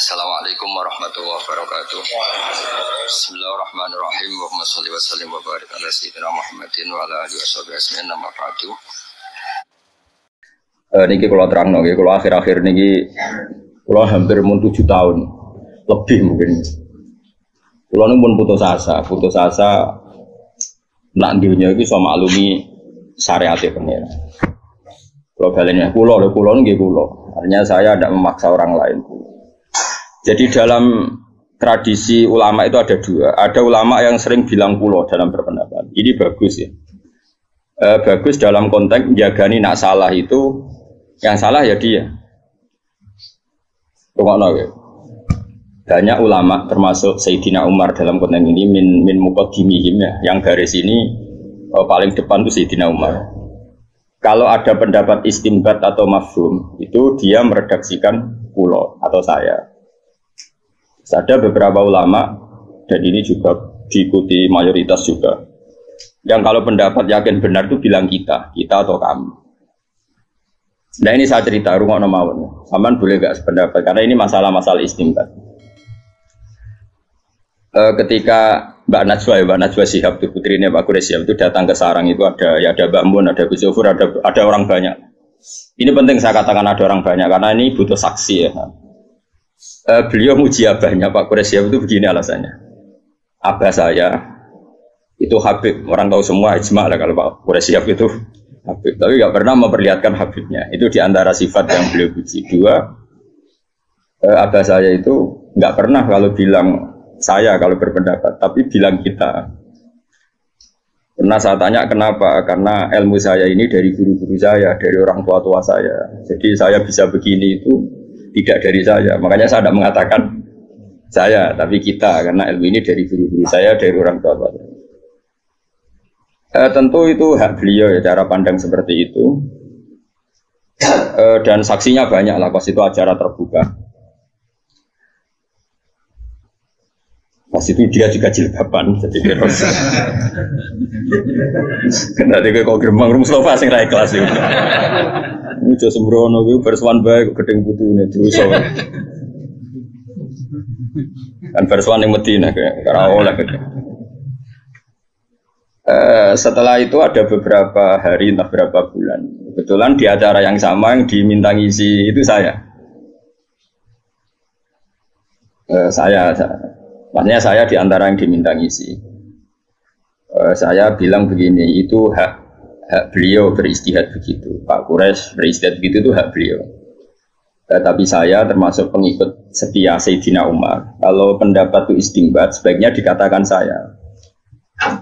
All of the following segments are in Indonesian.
Assalamualaikum warahmatullahi wabarakatuh. Bismillahirrahmanirrahim. Allahumma sholli wa sallim wa barik ala sayyidina Muhammadin wa ala alihi washabihi ajmain. Amma ba'du. Niki kula terangno nggih, kula akhir-akhir niki kula hampir mun 7 tahun lebih mungkin. Kula nu pun putus asa nak dunya iki iso maklumi syariat pengen. Kula balenya kula nggih kula. Artinya saya tidak memaksa orang lain. Jadi dalam tradisi ulama itu ada dua. Ada ulama yang sering bilang pulau dalam berpendapat. Ini bagus ya. Bagus dalam konteks menjagani nak salah itu. Yang salah ya dia. Banyak ulama termasuk Sayyidina Umar dalam konteks ini min muqaddimihim ya. Yang garis ini paling depan itu Sayyidina Umar. Kalau ada pendapat istimbat atau mafhum itu dia meredaksikan pulau atau saya. Ada beberapa ulama dan ini juga diikuti mayoritas juga yang kalau pendapat yakin benar itu bilang kita atau kamu. Nah ini saya cerita rungokno mawon. Sampean boleh gak sependapat karena ini masalah-masalah istimbat. Ketika Mbak Najwa Shihab itu putrinya Pak Quraish itu datang ke sarang itu ada Mbak Mun, ada Gus Zufur, ada orang banyak. Ini penting saya katakan ada orang banyak karena ini butuh saksi ya. Beliau muji abahnya Pak Quraish itu begini alasannya. Abah saya itu Habib, orang tahu semua ijma lah kalau Pak Quraish itu Habib, tapi nggak pernah memperlihatkan Habibnya. Itu diantara sifat yang beliau puji. Dua, abah saya itu nggak pernah kalau bilang saya kalau berpendapat, tapi bilang kita. Pernah saya tanya kenapa? Karena ilmu saya ini dari guru-guru saya, dari orang tua-tua saya. Jadi saya bisa begini itu tidak dari saya, makanya saya tidak mengatakan saya, tapi kita, karena ilmu ini dari guru-guru saya, dari orang tua saya. Tentu itu hak beliau ya, cara pandang seperti itu. Dan saksinya banyak lah, pas itu acara terbuka. Pas itu dia juga jilbaban, jadi terus. Nanti kok gerbang Mustafa sing ra ikhlas itu. Ujo sembrono kuwi bersuan bae kok gedeng putune dosa. Kan bersuan ning Madinah ora oleh gitu. Setelah itu ada beberapa hari entah berapa bulan. Kebetulan di acara yang sama yang diminta ngisi itu saya. Maksudnya saya di antara yang diminta ngisi. Saya bilang begini, itu hak beliau beristihad begitu. Pak Quraish beristihad begitu itu hak beliau. Tapi saya termasuk pengikut setia Sayyidina Umar. Kalau pendapat itu istimbat, sebaiknya dikatakan saya.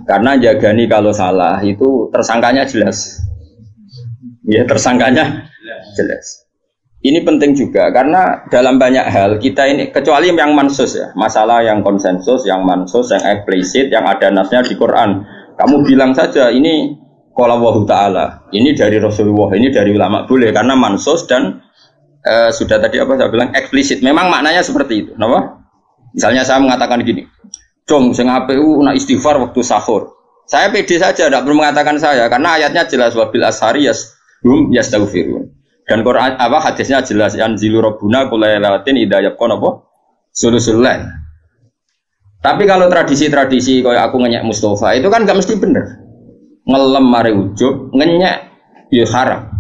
Karena jagani kalau salah itu tersangkanya jelas. Ya tersangkanya jelas. Ini penting juga karena dalam banyak hal kita ini kecuali yang mansus ya, masalah yang konsensus, yang mansus, yang eksplisit, yang ada nasnya di Quran. Kamu bilang saja ini qala Allahu Ta'ala, ini dari Rasulullah, ini dari ulama boleh karena mansus dan sudah tadi apa saya bilang eksplisit. Memang maknanya seperti itu, kenapa? Misalnya saya mengatakan gini, "Dong, sing APU nak istighfar waktu sahur." Saya pede saja, tidak perlu mengatakan saya karena ayatnya jelas wabil ashari yastaghfirun. Dan Quran apa hadisnya jelas yanzilu rabbuna kullailatin idza yaqon apa sulusul lail. Tapi kalau tradisi-tradisi kayak aku ngenyek Mustafa itu kan enggak mesti bener. Ngelem mare ujub, ngenyek ya haram.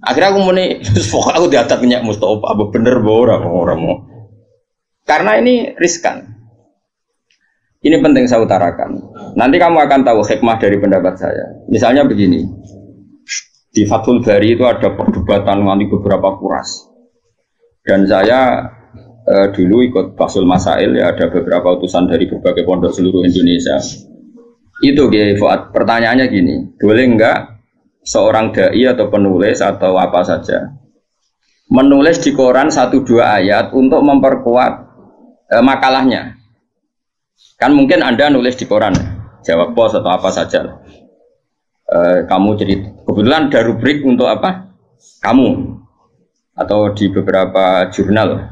Akhirnya aku muni pokok aku diatat ngenyek Mustafa apa bener apa ora mau. Karena ini riskan. Ini penting saya utarakan. Nanti kamu akan tahu hikmah dari pendapat saya. Misalnya begini. Di Fathul Bari itu ada perdebatan nanti beberapa kuras. Dan saya dulu ikut Basul Masail ya, ada beberapa utusan dari berbagai pondok seluruh Indonesia. Itu Fuad, pertanyaannya gini, boleh enggak seorang dai atau penulis atau apa saja menulis di koran 1-2 ayat untuk memperkuat makalahnya? Kan mungkin Anda nulis di koran, Jawab Pos atau apa saja. Kamu jadi kebetulan ada rubrik untuk apa? Kamu atau di beberapa jurnal.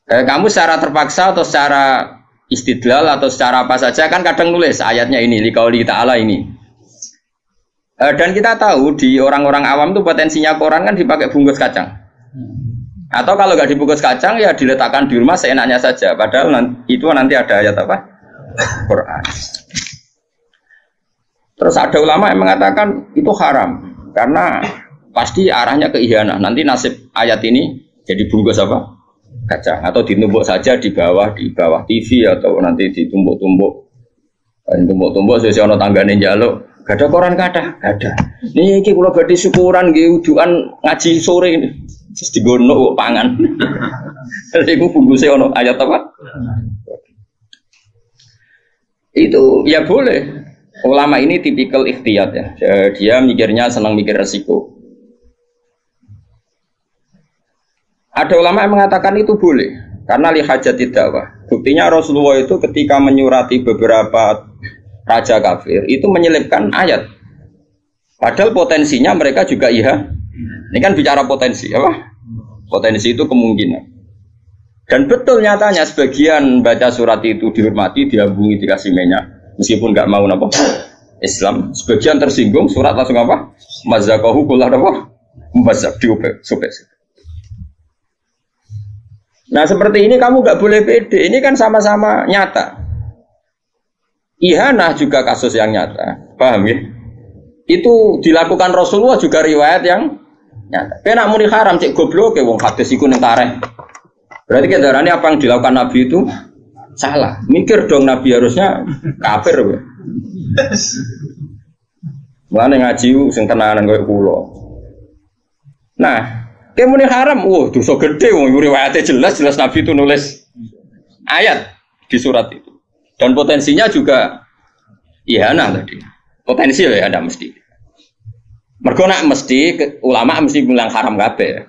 Kamu secara terpaksa atau secara istidlal atau secara apa saja kan kadang nulis ayatnya ini liqauli ta'ala ini. Dan kita tahu di orang-orang awam itu potensinya koran kan dipakai bungkus kacang. Atau kalau nggak dibungkus kacang ya diletakkan di rumah seenaknya saja. Padahal itu nanti ada ayat apa? Quran. Terus ada ulama yang mengatakan itu haram karena pasti arahnya ke ihanah. Nanti nasib ayat ini jadi bungkus apa? Kacang atau ditumbuk saja di bawah TV atau nanti ditumbuk-tumbuk sesuai ono tanggane njaluk. Gak ada koran kada. Nih iki kula badhe syukuran nggih udukan ngaji sore ini. Terus digono pangan. Iku bungkuse ono ayat apa? Itu ya boleh. Ulama ini tipikal ikhtiyat ya. Dia mikirnya senang mikir resiko. Ada ulama yang mengatakan itu boleh karena li hajatid dakwah. Buktinya Rasulullah itu ketika menyurati beberapa raja kafir itu menyelipkan ayat. Padahal potensinya mereka juga iya. Ini kan bicara potensi, apa? Potensi itu kemungkinan. Dan betul nyatanya sebagian baca surat itu dihormati, diambungi, dikasih minyak, meskipun nggak mau apa Islam. Sebagian tersinggung, surat langsung apa? Mazakahu kullah apa? Mazak diubah, sobek. Nah seperti ini kamu nggak boleh pede. Ini kan sama-sama nyata. Ihanah juga kasus yang nyata, paham ya? Itu dilakukan Rasulullah juga riwayat yang nyata. Kena muni haram cek goblok ke wong hadis iku ning tareh. Berarti kendaraan apa yang dilakukan Nabi itu salah. Mikir dong Nabi harusnya kafir. Mulane ngaji sing tenanan koyo kula. Nah, muni haram, dosa gede wong riwayatnya jelas Nabi itu nulis ayat di surat itu. Dan potensinya juga ihanah tadi. Potensi ya ada mesti. Mergo nak mesti ulama mesti bilang haram kabeh.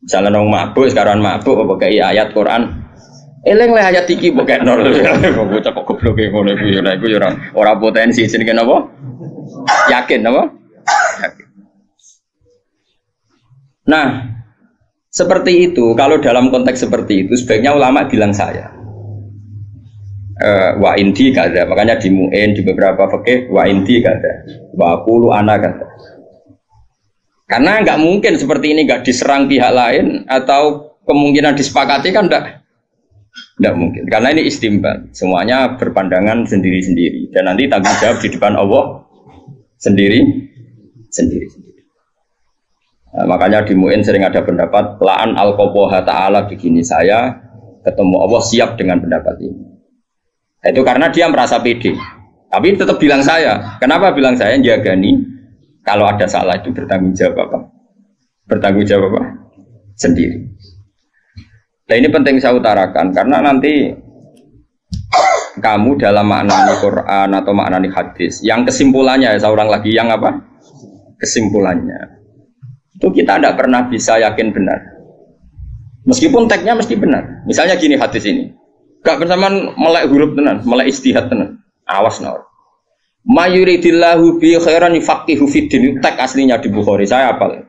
Misalnya nang mabuk sekarang mabuk pakai ayat Quran. Eling le ayat iki pakai nol. Bocah kok goblok ngono iku ya ora potensi jenenge napa? Yakin napa? Yakin. Nah, seperti itu kalau dalam konteks seperti itu sebaiknya ulama bilang saya. Wa indi kada, makanya di mu'in di beberapa fikih wa indi kada, wa qulu ana kada. Karena nggak mungkin seperti ini nggak diserang pihak lain atau kemungkinan disepakati kan nggak mungkin. Karena ini istimbat, semuanya berpandangan sendiri-sendiri dan nanti tanggung jawab di depan Allah sendiri. Nah, makanya di mu'in sering ada pendapat la'an al-qoboha ta'ala begini, saya ketemu Allah siap dengan pendapat ini. Itu karena dia merasa pede. Tapi tetap bilang saya. Kenapa bilang saya? Jagani. Kalau ada salah itu bertanggung jawab apa? Bertanggung jawab apa? Sendiri. Nah ini penting saya utarakan. Karena nanti kamu dalam maknani Quran atau maknani hadis. Yang kesimpulannya, saya ulang lagi. Yang apa? Kesimpulannya. Itu kita tidak pernah bisa yakin benar. Meskipun teksnya mesti benar. Misalnya gini hadis ini. Gak bersamaan melek huruf tenan, melek istihad tenan. Awas naur. Mayuridillahu bi khairan yufaqihu fiddin. Teks aslinya di Bukhari, saya hafal.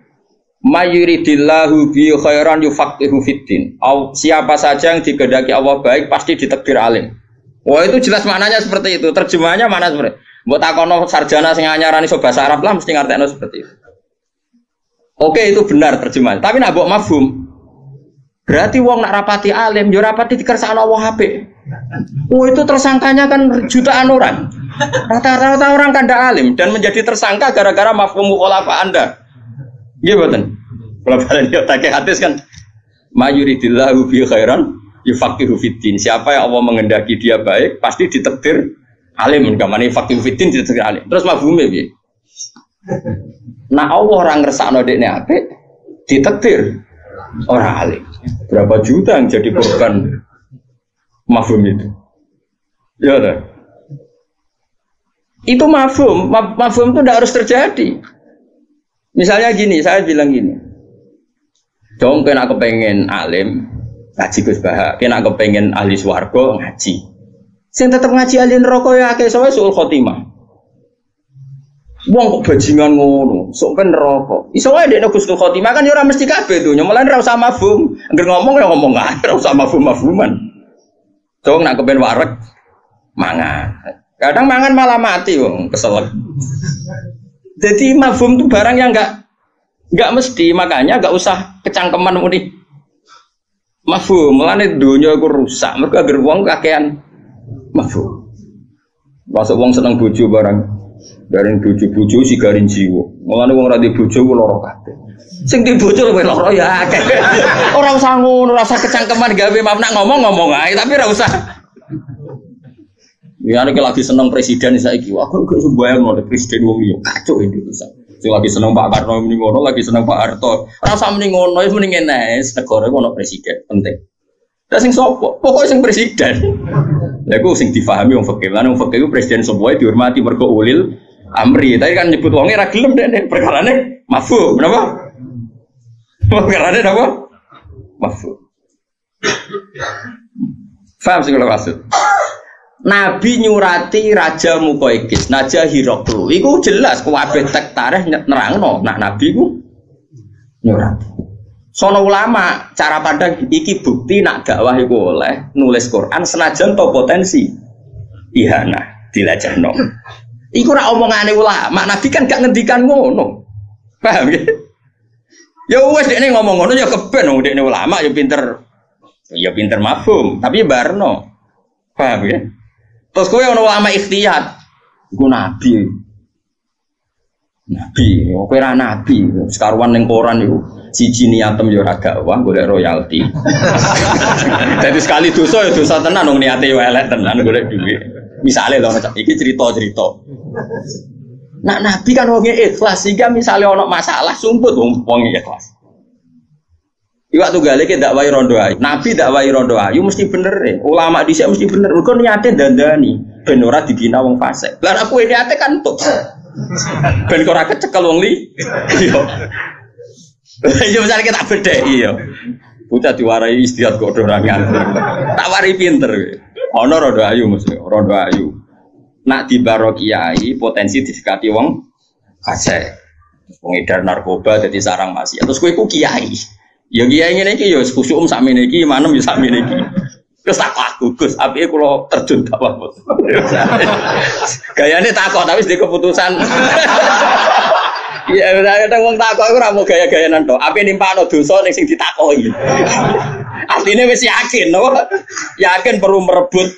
Mayuridillahu bi khairan yufaqihu fiddin. Siapa saja yang dikehendaki Allah baik pasti ditakdir alim. Wah itu jelas maknanya seperti itu. Terjemahannya mana seperti? Mbok takono sarjana sing anyarani iso basa Arab lah mesti ngertekno seperti itu. Oke itu benar terjemahan. Tapi nak mbok mafhum. Berarti wong nak rapati alim, yo rapati dikersakno Allah apik. Oh itu tersangkanya kan jutaan orang. Rata-rata orang kan ndak alim dan menjadi tersangka gara-gara mafhum mukhalafah Anda. Nggih mboten. Kula balen yo tak hadis kan mayuridillahu bi khairan yufaqihu fiddin. Siapa yang Allah menghendaki dia baik, pasti ditakdir alim. Gamane faqihu fiddin ditakdir alim. Terus mafhume piye? Nah Allah orang ngersakno dekne apik, ditakdir orang alim. Berapa juta yang jadi korban mafhum itu? Ya dah. Itu mafhum itu tidak harus terjadi. Misalnya gini, saya bilang gini. Dong kena kepengen alim ngaji Gus Baha, kena kepengen ahli swarga ngaji. Sing tetep ngaji ahli neraka ya akeh sowe suul khotimah. Wong kok bajingan ngono, sok ben neraka. Iso wae dekne Gusnul Khotimah kan ya ora mesti kabeh donya, malah ora usah mafhum. Angger ngomong ya ngomong ae, ora usah mafhum-mafhuman. Dong nak kepen wareg mangan. Kadang mangan malah mati wong, keselek. Jadi mafhum itu barang yang enggak mesti, makanya enggak usah kecangkeman muni Mafhum, mulane donya iku rusak. Mergo anggere wong kakean mafhum. Masuk wong seneng bojo barang. Garing bojo-bojo si garing jiwa. Mulane wong ora di bojo ku lara kabeh. Sing di bojo luwih lara ya akeh. Ora usah ngono, ora usah kecangkeman gawe nak ngomong ae, tapi ora usah. Ya nek lagi seneng presiden saiki, aku gak sembayang nang presiden wong liya. Kacuk Indonesia. Sing lagi seneng Pak Karno muni ngono, lagi seneng Pak Harto. Ora usah muni ngono, wis muni ngene, negara iku ono presiden, penting. Lah sing sapa? Pokoke sing presiden. Lha iku sing difahami wong fikih. Lan wong fikih iku presiden semua dihormati mergo ulil amri. Tapi kan nyebut wonge ra gelem dene, perkarane mafhum, napa? Perkarane napa? Mafhum. Faham sing kula maksud? Nabi nyurati Raja Muqaykis, Naja Hiroklu. Iku jelas kabeh tek tarikh nerangno, nak Nabi ku nyurati. Sono ulama cara pandang iki bukti nak dakwah iku oleh nulis Quran senajan to potensi ihana dilajahno. Iku ora omongane ulama, Nabi kan gak ngendikan ngono. Paham ya? Ya wis dekne ngomong ngono ya keben wong dekne ulama ya pinter. Ya pinter mafhum, tapi barno. Paham ya? Terus kowe ana ulama ikhtiyat. Iku nabi. Nabi, kowe ra nabi. Sekaruan ning koran iku siji niatem ya ora dakwah golek royalti. Dadi sekali dosa ya dosa tenan wong niate yo elek tenan golek dhuwit. Misale lho iki cerita-cerita. Nak nabi kan wong ikhlas sehingga misale ana masalah sumput wong ikhlas. Iwak tunggale ki dakwah rondo ayu. Nabi dakwah rondo ayu mesti bener e. Ulama dhisik mesti bener. Mergo niate dandani ben ora dibina wong fasik. Lah aku niate kan tok. Ben ora kecekel wong li. Iya. Iya misale kita bedheki ya. Bocah diwarai istiad kok ora nganggur. Tak wari pinter. Ana rondo ayu mesti, rondo ayu. Nak dibaro kiai potensi disekati wong fasik. Pengedar narkoba dadi sarang maksiat. Terus kowe iku kiai. Ya kiai ngene iki ya khusuk sakmene iki manem ya sakmene iki. Terus tak aku Gus, apike kula terjun dakwah. Gayane takok tapi wis keputusan. Ya ora wong takok iku ora mau gaya-gayanan tok. Apike nimpakno dosa ning sing ditakoki. Artine wis yakin, no? Yakin perlu merebut.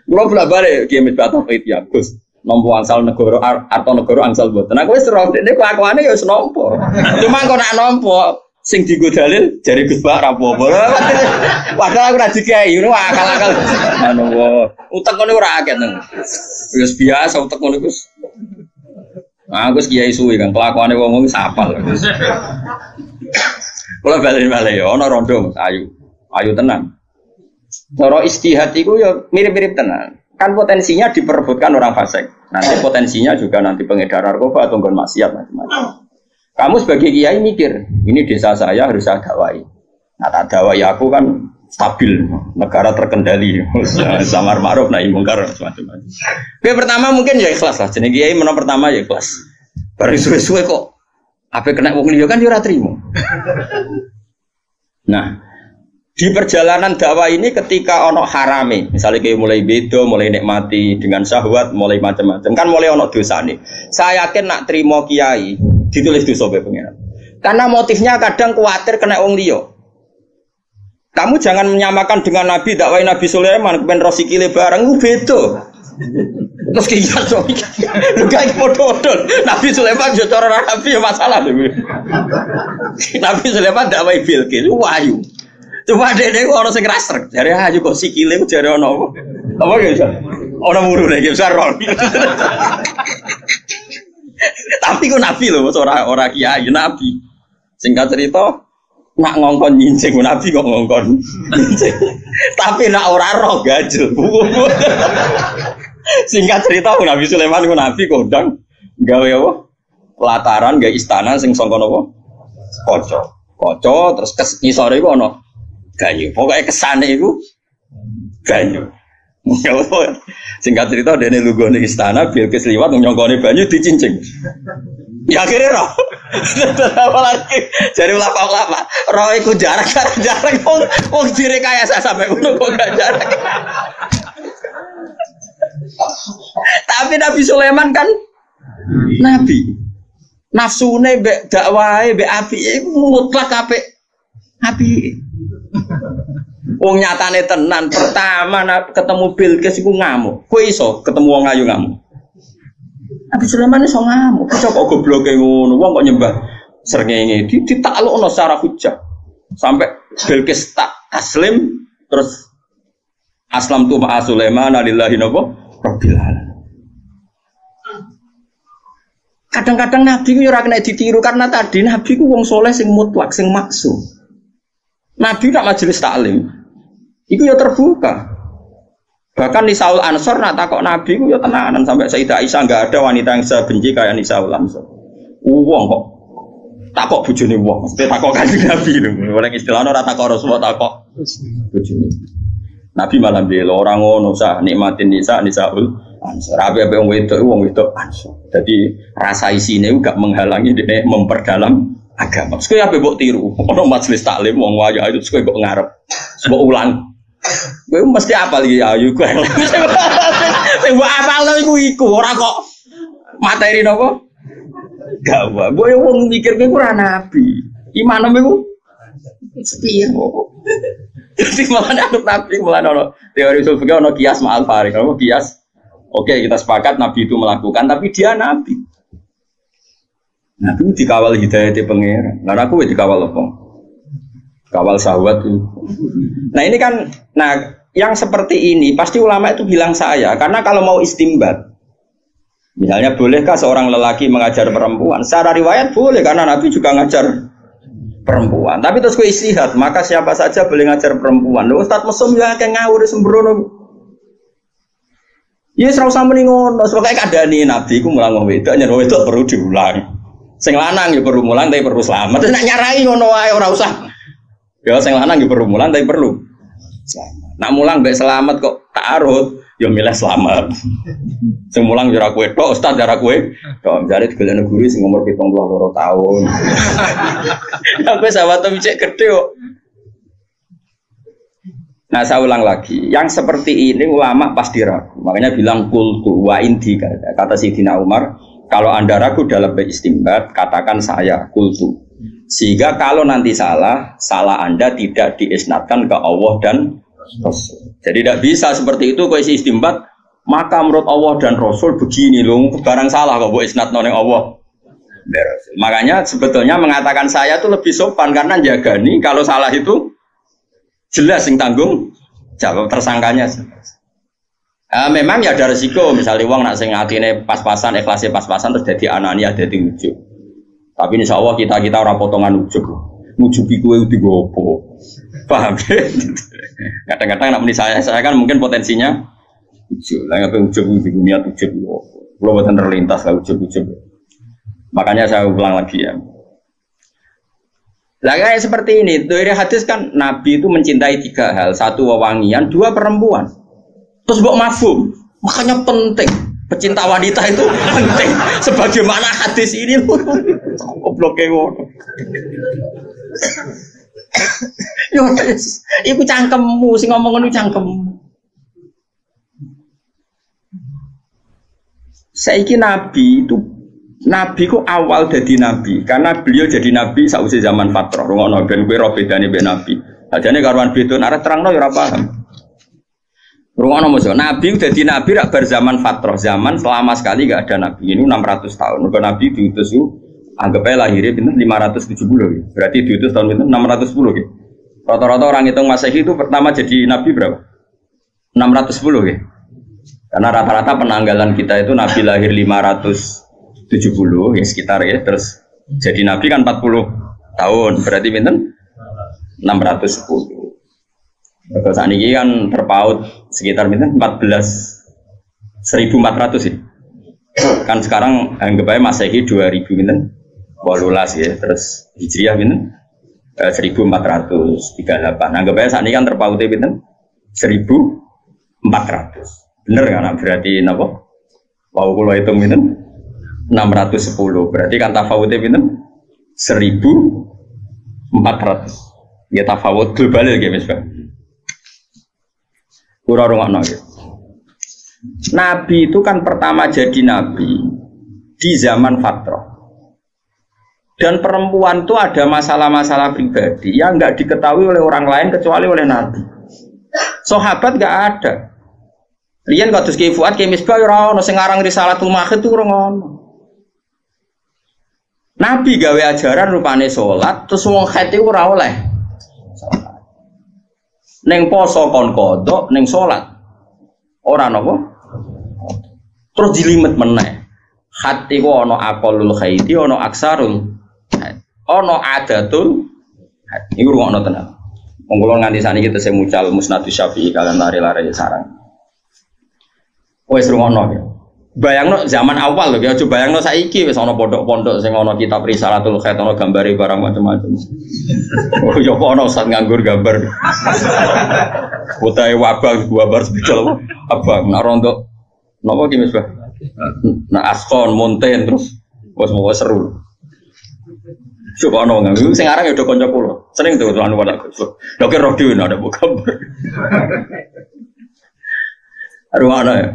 Kula blabare Ki Mit Batok ya Gus. Nompo angsal negara atau negara angsal mboten. Aku wis ora dekne kelakuane ya wis nampa. Cuma kok nak nampa sing dienggo dalil jare Gus Bak rapopo. Padahal aku ora dikai, ngono akal-akal. Anu utek ngono ora akeh nang. Wis biasa utek ngono Gus. Nah, Gus kiai suwi kan kelakuane wong-wong sapal. Kula bali-bali ya ana rondo ayu. Ayu tenan. Cara istihad iku ya mirip-mirip tenan. Kan potensinya diperebutkan orang fasik. Nanti potensinya juga nanti pengedar narkoba atau nggon maksiat macam-macam. Kamu sebagai kiai mikir, ini desa saya harus saya dakwai. Nah, tak dakwai aku kan stabil, negara terkendali, samar ma'ruf nahi mungkar macam-macam. Oke, pertama mungkin ya ikhlas lah. Jeneng kiai menang pertama ya ikhlas. Baru suwe-suwe kok ape kena wong liya kan yo ora trimo. Nah, di perjalanan dakwah ini ketika ono harame, misalnya kayak mulai bedo, mulai nikmati dengan syahwat, mulai macam-macam, kan mulai ono dosa nih. Saya yakin nak terima kiai ditulis dosa be pengiran. Karena motifnya kadang khawatir kena wong liya. Kamu jangan menyamakan dengan Nabi dakwah Nabi Sulaiman kepen rosikile barang itu beda. Terus kiai so, lu kayak podo-podo. Nabi Sulaiman yo cara Nabi ya masalah lho. Nabi Sulaiman dakwah Bilqis wayu. Cuma dene orang sing rasrek, jare ayu kok sikile ku jare ana apa? Apa ya? Ana murune iki besar rol. Tapi ku nabi lho, ora kiai, nabi. Singkat cerita, nak ngongkon nyincing nabi kok ngongkon nyincing. Tapi nak ora roh gajel. Singkat cerita Nabi Sulaiman ku nabi kondang gawe apa? Pelataran gawe istana sing sangka napa? Kaca terus ngisore iku ana ganyu, pokoknya kesana itu ganyu. Singkat cerita dene lugone istana Bilqis liwat nyongkone banyu dicincing. Ya akhirnya roh. Apalagi jadi ulama-ulama roh iku jarak wong direkayasa sampai ngono kok gak jarak. Tapi Nabi Sulaiman kan nabi. Nafsune mbek dakwahe mbek apike mutlak apik. Api Wong nyatane tenan pertama ketemu Bilqis iku ngamuk. Kowe iso ketemu wong ayu ngamuk. Nabi Sulaiman iso ngamuk. Kok gobloke ngono wong kok nyembah srengenge ditaklukno secara hujah. Sampai Bilqis tak taslim terus aslam tu ma'a Sulaiman lillahi rabbil alamin. Kadang-kadang Nabi ku ora kena ditiru karena tadi Nabi ku wong soleh sing mutlak sing maksum. Nabi nak majelis taklim. Iku ya terbuka. Bahkan Nisaul Ansor nak takok Nabi ku ya tenanan sampai Sayyidah Aisyah enggak ada wanita yang sebenci kayak Nisaul Ansor. Wong kok takok bojone wong, mesti takok kanjeng Nabi lho. Ora istilahno ora takok Rasulullah takok bojone. Nabi malah bela orang ngono sah nikmatin Nisaul Ansor. Ape wong wedok Ansor. Jadi rasa isine gak menghalangi dia memperdalam agama. Terus kowe ape mbok tiru? Ono majelis taklim wong wayu itu terus kowe mbok ngarep. Mbok ulang. Kowe mesti apal iki ayu kowe. Sing mbok apalno iku ora kok materi napa? Gak wae. Kowe wong mikir kowe ora nabi. Imanem iku sepiye kok. Jadi malah anut nabi malah ono teori usul fikih ono kias ma'al farik. Ono kias. Oke, kita sepakat nabi itu melakukan tapi dia nabi. Nabi dikawal hidayah di pangeran. Nah aku dikawal apa? Kawal syahwat itu. Nah ini kan, yang seperti ini pasti ulama itu bilang saya, karena kalau mau istimbat, misalnya bolehkah seorang lelaki mengajar perempuan? Secara riwayat boleh karena Nabi juga ngajar perempuan. Tapi terus gue istihad, maka siapa saja boleh ngajar perempuan. Loh, Ustadz mesum ya kayak ngawur sembrono. Ya serau sama nih ngono, sebagai keadaan ini Nabi ku mulang wedok, nyen wedok perlu diulang. Sing lanang ya perlu mulang tapi perlu selamat. Nak nyarai ngono wae ora usah. Ya sing lanang ya perlu mulang tapi perlu selamat. Nak mulang mbek selamat kok ta'arud, ya milih selamat. Sing mulang ya ora kowe tok, ustaz ora kowe. Kok jare digolekno guru sing umur 72 tahun. Sampai sahabat cek gede kok. Nah saya ulang lagi, yang seperti ini ulama pasti ragu. Makanya bilang kultu wa indi kata Sayyidina Umar, kalau anda ragu dalam beristimbat, katakan saya kultu. Sehingga kalau nanti salah anda tidak diisnadkan ke Allah dan Rasul. Jadi tidak bisa seperti itu kalau isi istimbat, maka menurut Allah dan Rasul begini loh, barang salah kok buat isnad noneng Allah. Makanya sebetulnya mengatakan saya itu lebih sopan karena jaga nih kalau salah itu jelas yang tanggung jawab tersangkanya. Memang ya ada resiko misalnya uang nak sing atine pas-pasan ikhlasnya pas-pasan terus jadi anania jadi ujub. Tapi insya Allah kita orang potongan ujub. Ujubi gue udah gopo. Paham? Kadang-kadang nak meni saya kan mungkin potensinya ujub. Lah ngapain ujub di dunia ujub. Kalau buatan terlintas lah ujub. Makanya saya ulang lagi ya. Lah kayak seperti ini, dari hadis kan Nabi itu mencintai 3 hal, 1 wewangian, 2 perempuan. Terus mbok mafhum, makanya penting. Pecinta wanita itu penting. Sebagaimana hadis ini goblok ngono. Yo iku cangkemmu sing ngomong ngono cangkemmu. Saiki Nabi ku awal jadi nabi karena beliau jadi nabi sausé zaman fatrah. Rungono ben kowe ro bedane mbek nabi. Ajane karuan beda arep terangno ya ora paham. Rungono mosok nabi dadi nabi rak bar zaman fatrah, zaman selama sekali enggak ada nabi. Ini 600 tahun. Mergo nabi diutus anggap ae lahirnya pinten 570 ya. Berarti diutus tahun pinten 610 ya. Rata-rata orang hitung Masehi itu pertama jadi nabi berapa? 610 ya. Karena rata-rata penanggalan kita itu nabi lahir 570 ya sekitar ya, terus jadi nabi kan 40 tahun, berarti pinten 610. Terus saat ini kan terpaut sekitar pinten 14.400 ya. Kan sekarang anggap aja Masehi 2000 pinten 18 ya, terus Hijriah pinten 1438. Anggap aja saat ini kan terpautnya pinten 1400. Bener kan? Berarti napa? Wau kula hitung pinten 610. Berarti kan tafawutnya pinten 1400. Ya tafawut global ya Mas Bang. Kura rungokno ya. Nabi itu kan pertama jadi nabi di zaman fatrah. Dan perempuan itu ada masalah-masalah pribadi yang nggak diketahui oleh orang lain kecuali oleh Nabi. Sahabat nggak ada. Rian kados Ki Fuad, Ki Misbah ora ono sing aran Risalatul Mahid itu ora ono. Nabi gawe ajaran rupane salat, terus wong haid iku ora oleh. Ning poso kon kodok, ning salat ora napa? Terus dilimet meneh. Hati ku ana aqallul haidi, ana aksarul haid. Ana adatul haid. Iku rungokno tenan. Wong kula nganti saniki tesih mucal Musnadus Syafi'i kalian lari-lari sarang. Wes rungokno ya. Bayangno zaman awal lho ya, coba bayangno saiki wis ana pondok-pondok sing ana kitab Risalatul Haid, ana gambare barang macam-macam. Oh ya kok ana ustaz nganggur gambar. Putahe wabang gambar spesial abang nak rondo. Napa ki Mas Bah? Nah askon monten terus wis mau seru. Coba ana nganggur sing aran ya do kanca kula. Sering tuh anu wadah. Dokter roh dhewe ada gambar. Ruang ya.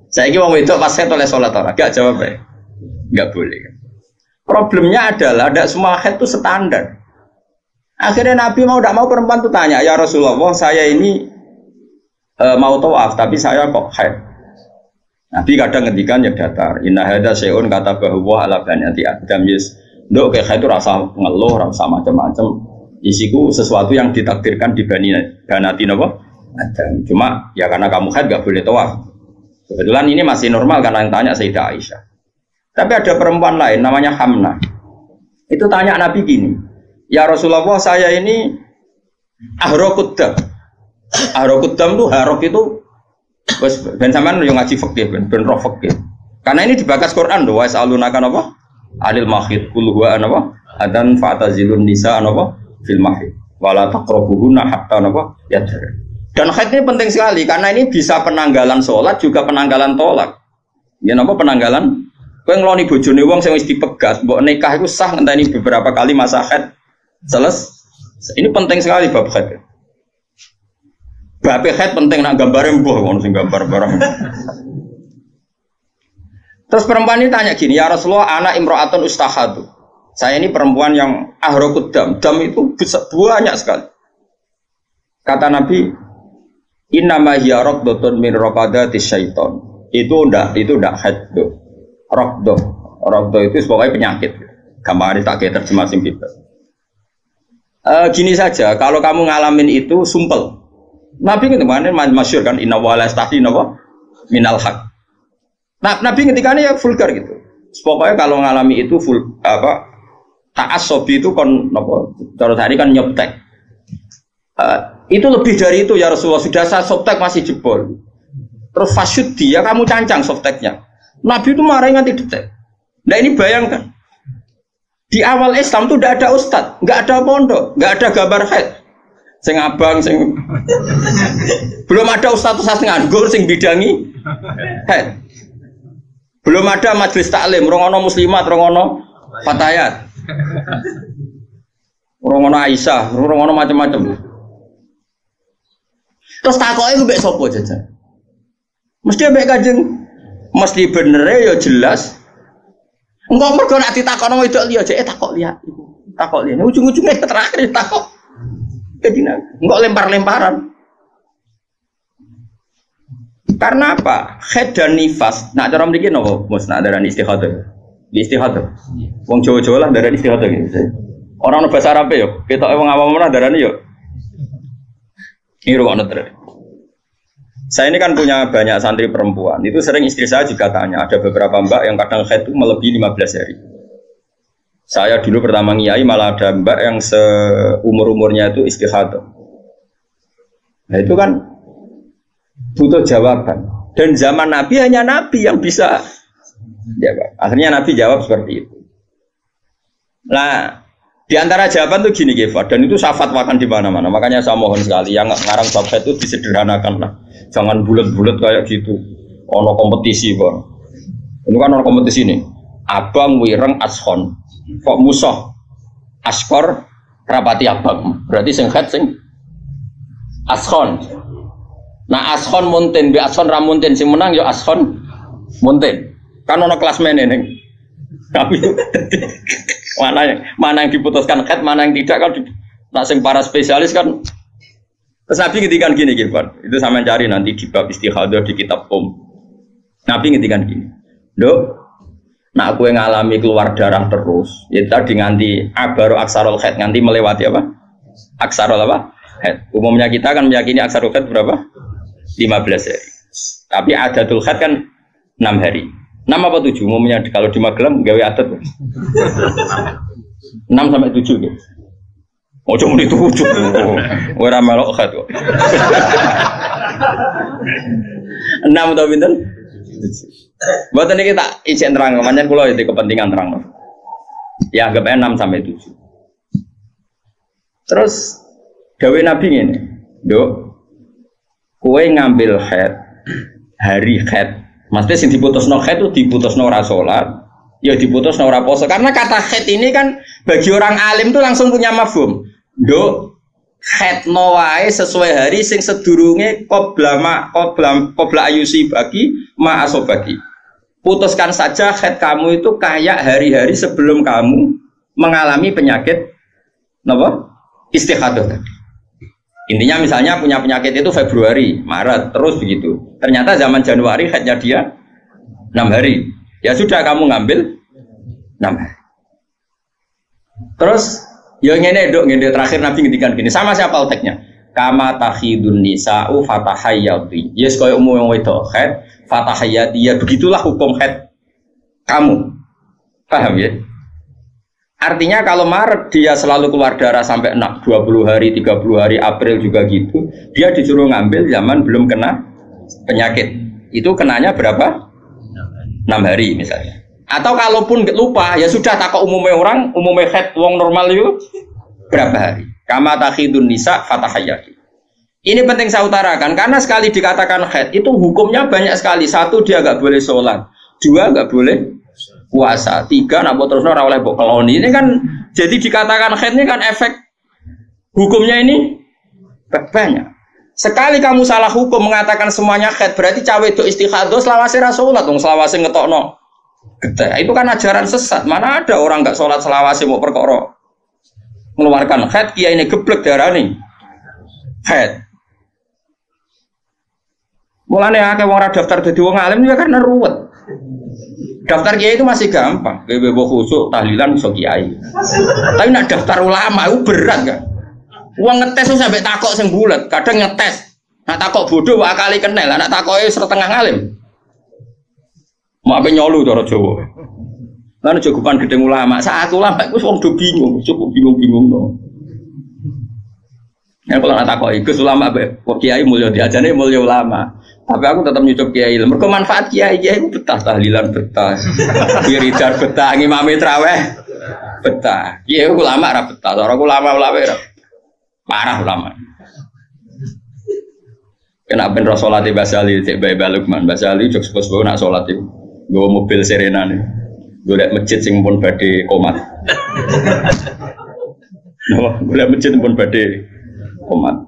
Saya ini wong wedok pas head oleh sholat orang, gak jawab ya, gak boleh. Problemnya adalah tidak semua head itu standar. Akhirnya Nabi mau tidak mau perempuan itu tanya, ya Rasulullah, saya ini mau tawaf tapi saya kok head. Nabi kadang ngendikan ya datar. Inna hadza syai'un kata bahwa ala baniati Adam yes. Nduk kayak head itu rasa ngeluh, rasa macam-macam. Isiku sesuatu yang ditakdirkan di banati napa? Adam. Cuma ya karena kamu head gak boleh tawaf. Kebetulan ini masih normal karena yang tanya Sayyidah Aisyah. Tapi ada perempuan lain namanya Hamnah. Itu tanya Nabi gini, ya Rasulullah saya ini ahrokuddam. Ahrokuddam itu harok itu ben sampean yo ngaji fikih ben roh fikih. Karena ini dibakas Quran lho, wa sa'alunaka apa? Alil mahid qul huwa anapa? Adan fa'tazilun nisa anapa? Fil mahid. Wala taqrabuhunna hatta anapa? Yadhur. Dan haid ini penting sekali karena ini bisa penanggalan sholat juga penanggalan tolak. Ya napa penanggalan? Kowe ngloni bojone wong sing wis dipegat, mbok nikah iku sah ngenteni beberapa kali masa haid. Ini penting sekali bab haid. Bab haid penting nak gambare mbuh ngono sing gambar barang. Terus perempuan ini tanya gini, ya Rasulullah, anak imro'atun ustahadu. Saya ini perempuan yang ahrokuddam. Dam itu banyak sekali. Kata Nabi, innama hiya raqdatun min raqadatis syaiton. Itu ndak haid tuh. Raqdah itu pokoknya penyakit. Gampang tak kayak terjemah sing bebas. Gini saja, kalau kamu ngalamin itu sumpel. Nabi kemarin masyhur kan inna wa la yastahi napa minal haq. Nah, Nabi ketikane ya vulgar gitu. Pokoknya kalau ngalami itu ta'assobi itu kon napa cara tadi kan nyoptek. Itu lebih dari itu ya Rasulullah, sudah saya softtek masih jebol. Terus fasyud dia kamu cancang softteknya. Nabi itu marah nganti detek. Nah ini bayangkan, di awal Islam itu tidak ada ustadz, nggak ada pondok, nggak ada gambar haid. Sing abang, sing belum ada ustadz nganggur sing bidangi haid. Belum ada majelis taklim, rongono muslimat, rongono fatayat, rongono Aisyah, rongono macam-macam. Terus takoke mbek sapa jajan? Mesti mbek Kanjeng. Mesti bener ya jelas. Engko mergo nek ditakokno wedok liya jek takok liya iku. Takok liya. Ujung-ujungnya terakhir takok. Jadi engko lempar-lemparan. Karena apa? Haid dan nifas. Nak cara mriki napa? Mus nak darani istihadah. Di istihadah. Wong Jawa-Jawa lah darani istihadah gitu. Orang bahasa Arab yo, ketoke wong awam ora darani yo. Ini ruang terus. Saya ini kan punya banyak santri perempuan. Itu sering istri saya juga tanya. Ada beberapa mbak yang kadang haid itu melebihi 15 hari. Saya dulu pertama ngiyai malah ada mbak yang seumur-umurnya itu istihadah. Nah itu kan butuh jawaban. Dan zaman Nabi hanya Nabi yang bisa jawab. Akhirnya Nabi jawab seperti itu. Nah, di antara jawaban tuh gini Gefa, dan itu saya fatwakan di mana-mana. Makanya saya mohon sekali yang ngarang bab itu disederhanakan lah. Jangan bulat-bulat kayak gitu. Ono kompetisi bang. Ini kan ono kompetisi nih. Abang wireng ashon. Kok musuh askor rapati abang. Berarti sing head sing ashon. Nah ashon munten bi ashon ramunten sing menang yo ashon munten. Kan ono kelas meneh ning. Tapi Mana yang diputuskan khat, mana yang tidak kan. Nak sing para spesialis kan. Terus Nabi ngendikan gini Pak. Itu sama cari nanti di bab istihadah di kitab Nabi ngendikan gini. Dok, nak aku yang ngalami keluar darah terus, ya tadi nganti baru aksarul khat nganti melewati apa? Aksarul apa? Khat. Umumnya kita kan meyakini aksarul khat berapa? 15 hari. Tapi adatul khat kan 6 hari. 6 apa 7? Umumnya kalau di Magelang gawe adat. 6 sampai 7 gitu. Oh cuma itu 7. Ora melok khat kok. 6 atau pinten? Buat ini kita izin terang, makanya kalau itu kepentingan terang. Ya anggap 6 sampai 7. Terus gawe Nabi ini, Dok, kue ngambil khat hari khat, maksudnya sing diputusno khat itu diputusno ora salat, ya diputusno ora poso. Karena kata khat ini kan bagi orang alim tuh langsung punya mafhum. Dok, khatno wae sesuai hari sing sedurunge qabla ayusi bagi ma asobagi. Putuskan saja khat kamu itu kayak hari-hari sebelum kamu mengalami penyakit napa? Istihadah tadi. Intinya misalnya punya penyakit itu Februari, Maret, terus begitu. Ternyata zaman Januari khatnya dia 6 hari. Ya sudah kamu ngambil 6 hari. Terus ya ngene Dok, ngene terakhir Nabi ngendikan gini, sama siapa oteknya? Kama takhidun nisa'u fatahayyati. Yes koyo umum wong wedok khat, fatahayyati. Ya begitulah hukum khat kamu. Paham ya? Artinya kalau Maret dia selalu keluar darah sampai 20 hari, 30 hari, April juga gitu, dia disuruh ngambil zaman belum kena penyakit. Itu kenanya berapa? 6 hari misalnya. Atau kalaupun lupa, ya sudah takut umumnya orang, umumnya khat wong normal itu berapa hari? Kama takhidun nisa fatahayyati. Ini penting saya utarakan karena sekali dikatakan khat itu hukumnya banyak sekali. 1 dia enggak boleh sholat, 2 enggak boleh puasa, 3 nak terusno ora oleh mbok keloni. Ini kan jadi dikatakan khat ini kan efek hukumnya ini banyak. Sekali kamu salah hukum mengatakan semuanya khat berarti cawe wedok istihadah selawase ra salat, wong selawase ngetokno getah. Itu kan ajaran sesat. Mana ada orang enggak sholat selawase mau perkara mengeluarkan khat, kiai ini geblek darah nih khat. Mulane akeh wong ora daftar dadi wong alim ya karena ruwet. Daftar kiai itu masih gampang, bebo khusuk tahlilan iso kiai. Tapi nak daftar ulama itu berat kan. Wong ngetes sampai takok sing bulet, kadang ngetes. Nak takok bodoh wae akali kenel, nak takoke setengah alim. Mak ape nyolu cara Jawa. Lan cukupan gedeng ulama, saat ulama iku wong do bingung, cukup bingung-bingung no. Ya kalau nak takoki Gus ulama ape kiai mulya diajane mulya ulama. Tapi aku tetap nyucuk kiai. Mergo manfaat kiai iku betah tahlilan betah. Wiridan betah, ngimami traweh betah. Kiai ulama ra betah, cara ulama ora. Parah ulama. Kena ben salat di Basali cek bae Balukman. Basali jok sepos-sepos nak salat iku. Nggawa mobil Serena nih. Golek masjid sing pun badhe komat. Golek masjid pun badhe komat.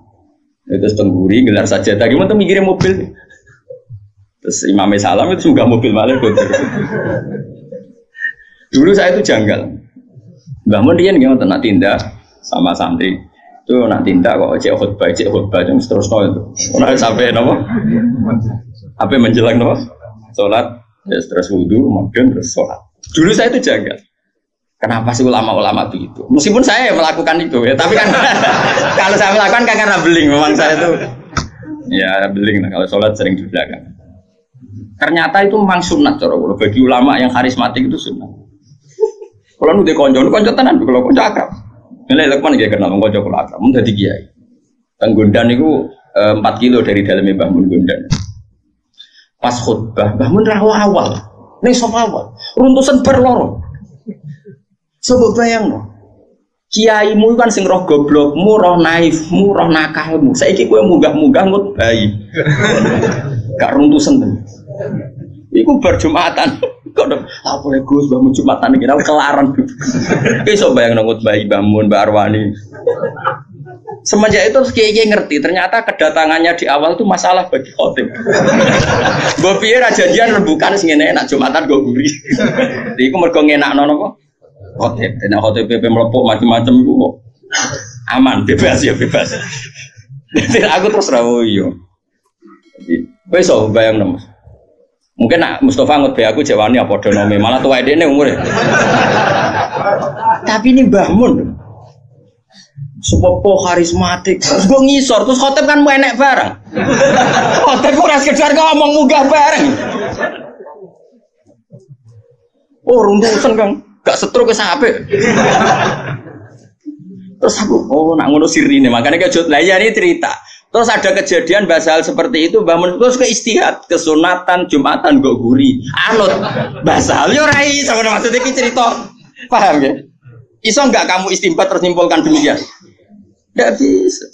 Itu tengguri gelar sajadah gimana tuh mikirin mobil. Terus imamnya salam itu juga mobil malah kotor. Dulu saya itu janggal. Mbah Mun riyen nggih wonten nak tindak sama santri. Itu nak tindak kok cek khutbah yang terus itu. Ora sampai napa? Apa menjelang napa? Salat, terus wudu, kemudian terus salat. Dulu saya itu janggal. Kenapa sih ulama-ulama begitu? Meskipun saya melakukan itu ya, tapi kan kalau saya melakukan kan karena beling, memang saya itu ya beling. Kalau sholat sering di belakang. Ternyata itu memang sunat cara bagi ulama yang karismatik itu sunat. Kalau nu konco tenan, kalau konco akrab. Nilai lekman dia kenal konco kalau akrab, mun dadi kiai. Teng Gondan itu 4 kilo dari dalamnya Mbah Mun Gondan. Pas khutbah, Mbah Mun rawo awal, ning sofa awal, runtusan berloro. Coba bayang no, kiaimu kan sing roh goblokmu, roh naifmu, roh nakalmu. Saiki kowe munggah-munggah ngut bayi. Gak runtusan ten. Iku berjumatan. Kok apa ya Gus, Mbah Mun Jumatan iki aku kelaran. Ki iso bayang ngut bayi Mbah Mun, Mbak Arwani. Semenjak itu kiai ngerti ternyata kedatangannya di awal itu masalah bagi khotib. Mbok piye ra janjian rembukan sing ngene enak Jumatan go guri. Iku mergo ngenakno napa? khotib. Nek khotib PP melepuk macam-macam iku kok aman, bebas ya bebas. Jadi aku terus rawo yo. Wes so bayang Mas. Mungkin nak Mustafa ngot be aku jawani apa donome, malah tuwa dekne umure. Tapi ini Mbah Mun. Sepopo karismatik. Terus gue ngisor, terus khotib kan mau enek barang. Khotib ora sekedar ngomong munggah bareng. Oh, runtusan Kang. Gak setruk ke sampe. Terus aku, oh nak ngono sirine, makanya kejut lah ya ini cerita. Terus ada kejadian basal seperti itu, Mbah Mun terus ke istihad, kesunatan, Jumatan gak guri, anut. Basal yo ora iso maksudnya iki cerita. Paham ya? Iso enggak kamu istimbat terus nyimpulkan demikian? Enggak bisa.